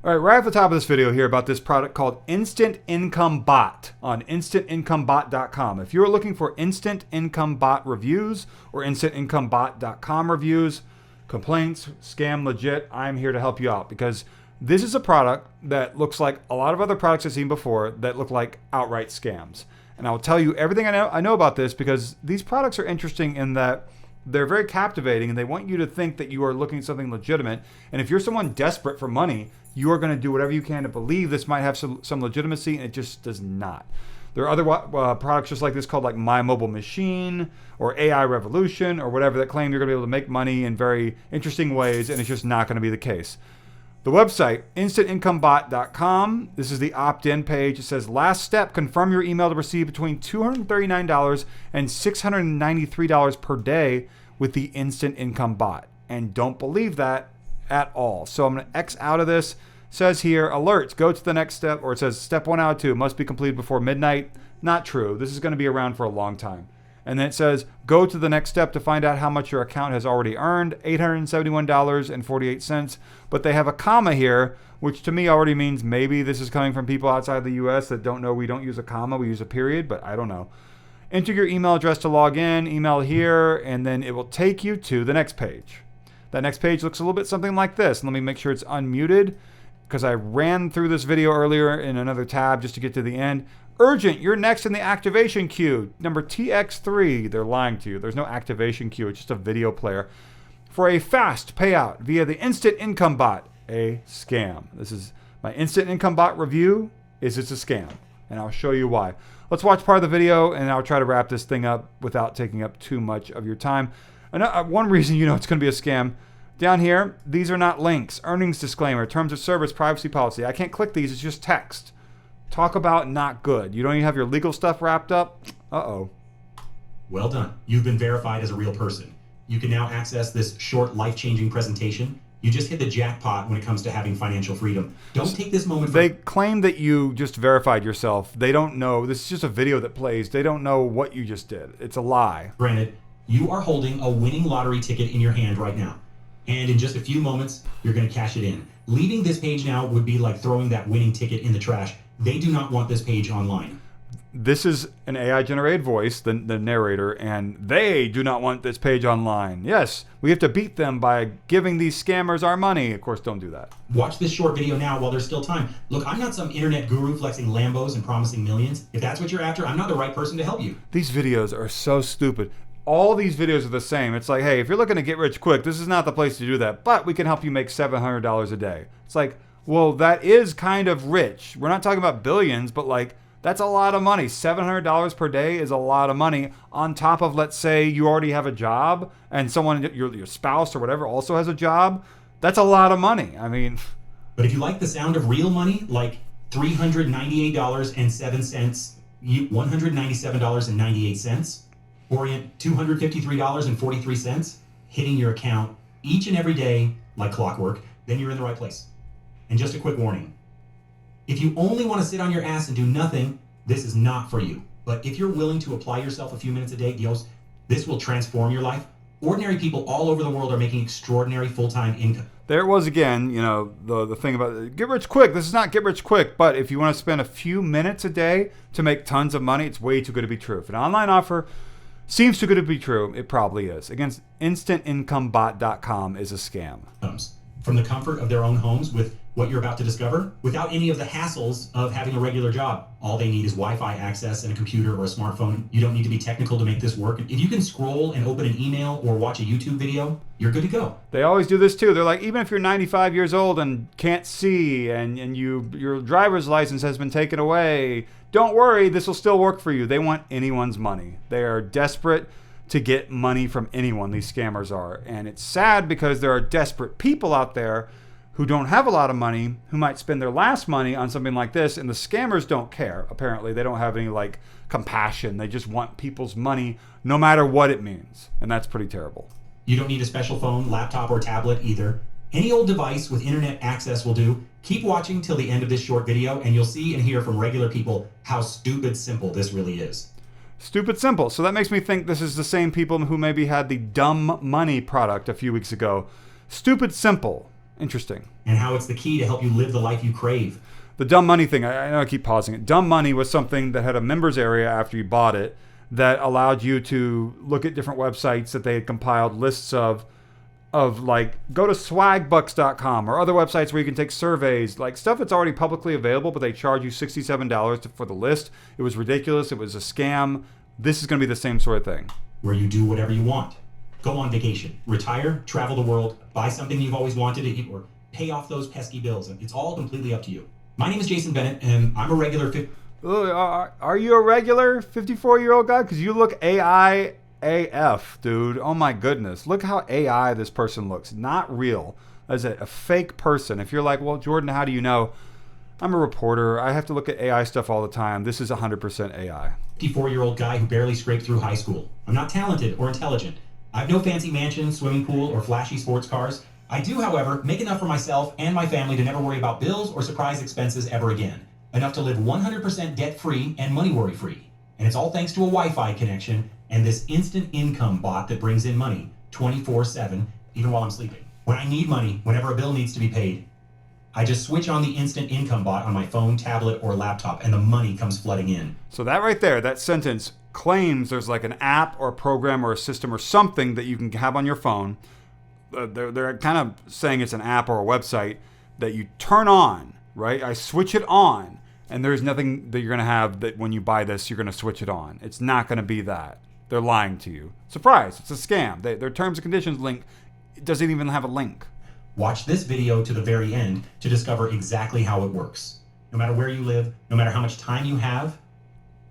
All right, right at the top of this video here about this product called Instant Income Bot on instantincomebot.com. If you're looking for Instant Income Bot reviews or instantincomebot.com reviews, complaints, scam legit, I'm here to help you out because this is a product that looks like a lot of other products I've seen before that look like outright scams. And I'll tell you everything I know about this because these products are interesting in that they're very captivating and they want you to think that you are looking at something legitimate. And if you're someone desperate for money, you are going to do whatever you can to believe this might have some legitimacy, and it just does not. There are other products just like this called like My Mobile Machine or AI Revolution or whatever that claim you're going to be able to make money in very interesting ways, and it's just not going to be the case. The website, instantincomebot.com. This is the opt-in page. It says, last step, confirm your email to receive between $239 and $693 per day with the Instant Income Bot. And don't believe that at all. So I'm going to X out of this. It says here, alerts, go to the next step, or it says step 1 out of 2 must be completed before midnight. Not true. This is going to be around for a long time. And then it says, go to the next step to find out how much your account has already earned, $871.48. But they have a comma here, which to me already means maybe this is coming from people outside the US that don't know we don't use a comma, we use a period, but I don't know. Enter your email address to log in, email here, and then it will take you to the next page. That next page looks a little bit something like this. Let me make sure it's unmuted because I ran through this video earlier in another tab just to get to the end. Urgent, you're next in the activation queue. Number TX3, they're lying to you. There's no activation queue, it's just a video player. For a fast payout via the Instant Income Bot, a scam. This is my Instant Income Bot review, it's a scam. And I'll show you why. Let's watch part of the video and I'll try to wrap this thing up without taking up too much of your time. One reason you know it's going to be a scam, down here, these are not links. Earnings disclaimer, terms of service, privacy policy. I can't click these, it's just text. Talk about not good. You don't even have your legal stuff wrapped up? Uh-oh. Well done. You've been verified as a real person. You can now access this short, life-changing presentation. You just hit the jackpot when it comes to having financial freedom. Don't take this moment for... They claim that you just verified yourself. They don't know. This is just a video that plays. They don't know what you just did. It's a lie. Granted, you are holding a winning lottery ticket in your hand right now. And in just a few moments, you're going to cash it in. Leaving this page now would be like throwing that winning ticket in the trash. They do not want this page online. This is an AI-generated voice, the narrator, and they do not want this page online. Yes, we have to beat them by giving these scammers our money. Of course, don't do that. Watch this short video now while there's still time. Look, I'm not some internet guru flexing Lambos and promising millions. If that's what you're after, I'm not the right person to help you. These videos are so stupid. All these videos are the same. It's like, hey, if you're looking to get rich quick, this is not the place to do that, but we can help you make $700 a day. It's like, well, that is kind of rich. We're not talking about billions, but like, that's a lot of money. $700 per day is a lot of money on top of, let's say you already have a job and someone, your spouse or whatever also has a job. That's a lot of money. I mean. But if you like the sound of real money, like $398.07, $197.98, Orient $253.43 hitting your account each and every day like clockwork, then you're in the right place. And just a quick warning. If you only want to sit on your ass and do nothing, this is not for you. But if you're willing to apply yourself a few minutes a day, Dios, this will transform your life. Ordinary people all over the world are making extraordinary full-time income. There it was again, you know, the thing about get rich quick. This is not get rich quick, but if you want to spend a few minutes a day to make tons of money, it's way too good to be true. If an online offer seems too good to be true, it probably is. Against instantincomebot.com is a scam. From the comfort of their own homes with what you're about to discover, without any of the hassles of having a regular job. All they need is Wi-Fi access and a computer or a smartphone. You don't need to be technical to make this work. If you can scroll and open an email or watch a YouTube video, you're good to go. They always do this too. They're like, even if you're 95 years old and can't see and your driver's license has been taken away, don't worry, this will still work for you. They want anyone's money. They are desperate to get money from anyone, these scammers are. And it's sad because there are desperate people out there who don't have a lot of money, who might spend their last money on something like this, and the scammers don't care. Apparently, they don't have any like compassion. They just want people's money no matter what it means. And that's pretty terrible. You don't need a special phone, laptop, or tablet either. Any old device with internet access will do. Keep watching till the end of this short video and you'll see and hear from regular people how stupid simple this really is. Stupid simple. So that makes me think this is the same people who maybe had the dumb money product a few weeks ago. Stupid simple. Interesting. and how it's the key to help you live the life you crave. The dumb money thing, I know I keep pausing it. Dumb money was something that had a members area after you bought it that allowed you to look at different websites that they had compiled lists of like, go to swagbucks.com or other websites where you can take surveys, like stuff that's already publicly available, but they charge you $67 for the list. It was ridiculous. It was a scam. This is going to be the same sort of thing. Where you do whatever you want. Go on vacation, retire, travel the world, buy something you've always wanted to eat, or pay off those pesky bills. It's all completely up to you. My name is Jason Bennett, and I'm a regular... Are you a regular 54-year-old guy? Because you look AI AF, dude. Oh my goodness. Look how AI this person looks. Not real. As a fake person. If you're like, well, Jordan, how do you know? I'm a reporter. I have to look at AI stuff all the time. This is 100% AI. 54-year-old guy who barely scraped through high school. I'm not talented or intelligent. I have no fancy mansion, swimming pool, or flashy sports cars. I do, however, make enough for myself and my family to never worry about bills or surprise expenses ever again. Enough to live 100% debt-free and money worry-free. And it's all thanks to a Wi-Fi connection and this instant income bot that brings in money 24/7, even while I'm sleeping. When I need money, whenever a bill needs to be paid, I just switch on the instant income bot on my phone, tablet, or laptop, and the money comes flooding in. So that right there, that sentence claims there's like an app or a program or a system or something that you can have on your phone. They're kind of saying it's an app or a website that you turn on, right? I switch it on, and there's nothing that you're going to have that when you buy this, you're going to switch it on. It's not going to be that. They're lying to you. Surprise, it's a scam. Their terms and conditions link, it doesn't even have a link. Watch this video to the very end to discover exactly how it works. No matter where you live, no matter how much time you have,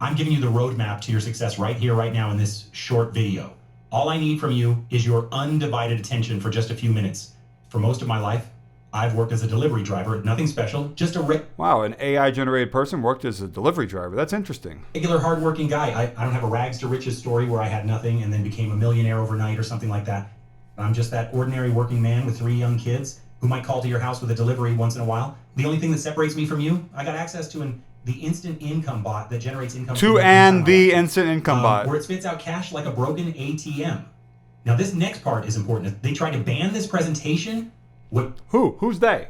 I'm giving you the roadmap to your success right here, right now in this short video. All I need from you is your undivided attention for just a few minutes. For most of my life, I've worked as a delivery driver, nothing special, just a Wow, an AI-generated person worked as a delivery driver. That's interesting. regular hardworking guy. I don't have a rags to riches story where I had nothing and then became a millionaire overnight or something like that. I'm just that ordinary working man with 3 young kids who might call to your house with a delivery once in a while. The only thing that separates me from you, I got access to the instant income bot that generates income. The instant income bot. Where it spits out cash like a broken ATM. Now this next part is important. They tried to ban this presentation. Who's they?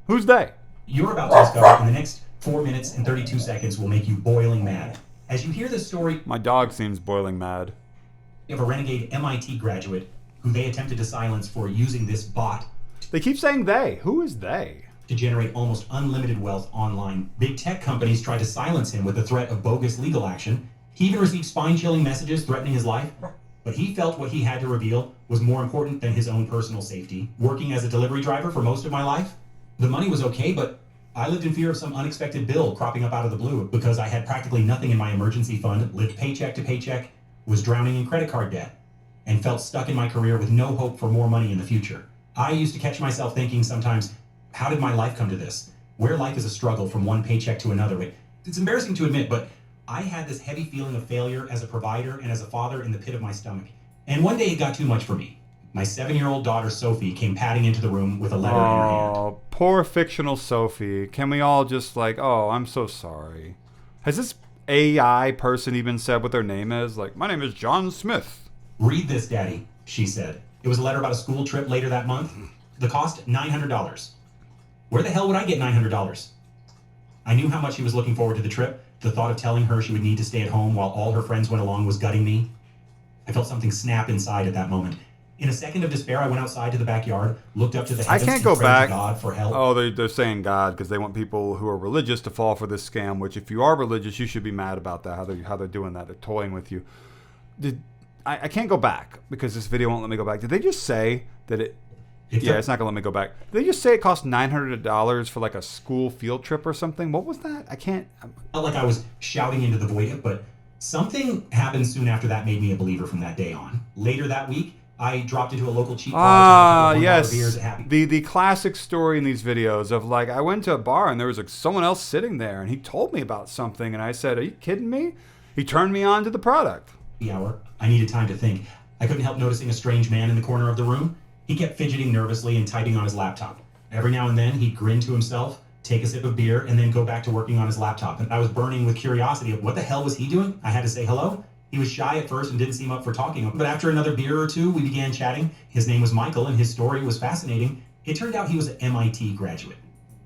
Who's they? You're about to discover in the next 4 minutes and 32 seconds will make you boiling mad. As you hear this story My dog seems boiling mad. of a renegade MIT graduate who they attempted to silence for using this bot They keep saying they. Who is they? to generate almost unlimited wealth online. Big tech companies tried to silence him with the threat of bogus legal action. He even received spine-chilling messages threatening his life. But he felt what he had to reveal was more important than his own personal safety. Working as a delivery driver for most of my life, the money was okay, but I lived in fear of some unexpected bill cropping up out of the blue because I had practically nothing in my emergency fund, lived paycheck to paycheck, was drowning in credit card debt, and felt stuck in my career with no hope for more money in the future. I used to catch myself thinking sometimes, how did my life come to this? Where life is a struggle from one paycheck to another. It's embarrassing to admit, but I had this heavy feeling of failure as a provider and as a father in the pit of my stomach. And one day it got too much for me. My 7-year-old daughter, Sophie, came padding into the room with a letter in her hand. Oh, poor fictional Sophie. Can we all just like, oh, I'm so sorry. Has this AI person even said what their name is? Like, my name is John Smith. Read this, Daddy, she said. It was a letter about a school trip later that month. The cost, $900. Where the hell would I get $900? I knew how much she was looking forward to the trip. The thought of telling her she would need to stay at home while all her friends went along was gutting me. I felt something snap inside at that moment. In a second of despair, I went outside to the backyard, looked up to the heavens, I can't and go prayed back. to God for help. Oh, they're saying God because they want people who are religious to fall for this scam. Which, if you are religious, you should be mad about that. How they're doing that? They're toying with you. I can't go back because this video won't let me go back. Did they just say that it? It's not gonna let me go back. Did they just say it cost $900 for like a school field trip or something? What was that? I can't. Felt like I was shouting into the void, but something happened soon after that made me a believer from that day on. Later that week, I dropped into a local cheap bar. Yes. Beers at Happy. The classic story in these videos of like, I went to a bar and there was like someone else sitting there and he told me about something and I said, are you kidding me? He turned me on to the product. Hour. I needed time to think. I couldn't help noticing a strange man in the corner of the room. He kept fidgeting nervously and typing on his laptop. Every now and then, he'd grin to himself, take a sip of beer, and then go back to working on his laptop. And I was burning with curiosity of what the hell was he doing? I had to say hello. He was shy at first and didn't seem up for talking. But after another beer or two, we began chatting. His name was Michael, and his story was fascinating. It turned out he was an MIT graduate,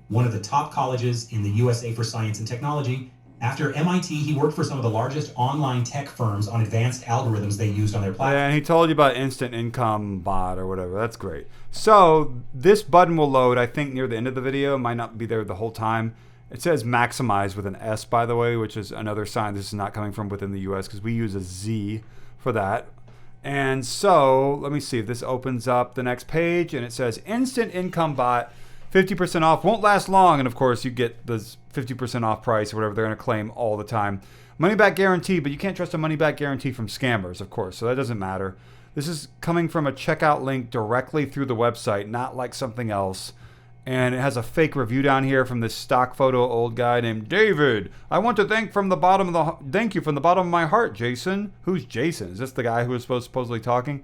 one of the top colleges in the USA for science and technology. After MIT, he worked for some of the largest online tech firms on advanced algorithms they used on their platform. Yeah, and he told you about instant income bot or whatever. That's great. So this button will load, I think, near the end of the video. It might not be there the whole time. It says maximize with an S, by the way, which is another sign this is not coming from within the US because we use a Z for that. And so let me see if this opens up the next page, and it says instant income bot, 50% off, won't last long. And of course you get this 50% off price or whatever they're going to claim all the time. Money back guarantee, but you can't trust a money back guarantee from scammers, of course. So that doesn't matter. This is coming from a checkout link directly through the website, not like something else. And it has a fake review down here from this stock photo old guy named David. I want to thank you from the bottom of my heart, Jason. Who's Jason? Is this the guy who was supposedly talking?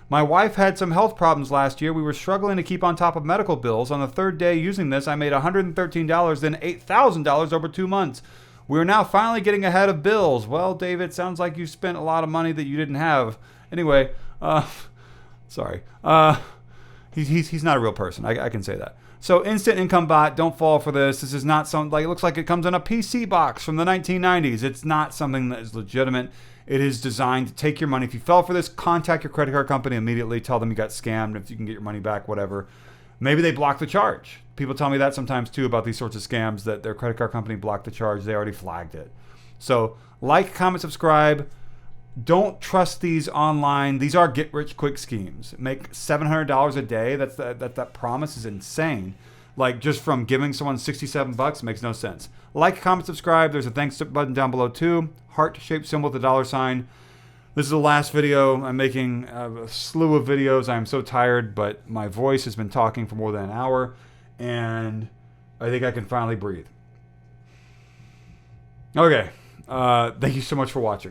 My wife had some health problems last year. We were struggling to keep on top of medical bills. On the third day using this, I made $113, then $8,000 over 2 months. We're now finally getting ahead of bills. Well, David, sounds like you spent a lot of money that you didn't have. Anyway, sorry. He's not a real person. I can say that. So instant income bot, don't fall for this. This is not something like, it looks like it comes in a PC box from the 1990s. It's not something that is legitimate. It is designed to take your money. If you fell for this, contact your credit card company immediately. Tell them you got scammed. If you can get your money back, whatever. Maybe they block the charge. People tell me that sometimes too about these sorts of scams, that their credit card company blocked the charge. They already flagged it. So like, comment, subscribe. Don't trust these online. These are get-rich-quick schemes. Make $700 a day. That promise is insane. Like, just from giving someone $67 makes no sense. Like, comment, subscribe. There's a thanks button down below too. Heart-shaped symbol with a $sign. This is the last video. I'm making a slew of videos. I'm so tired, but my voice has been talking for more than an hour, and I think I can finally breathe. Okay. Thank you so much for watching.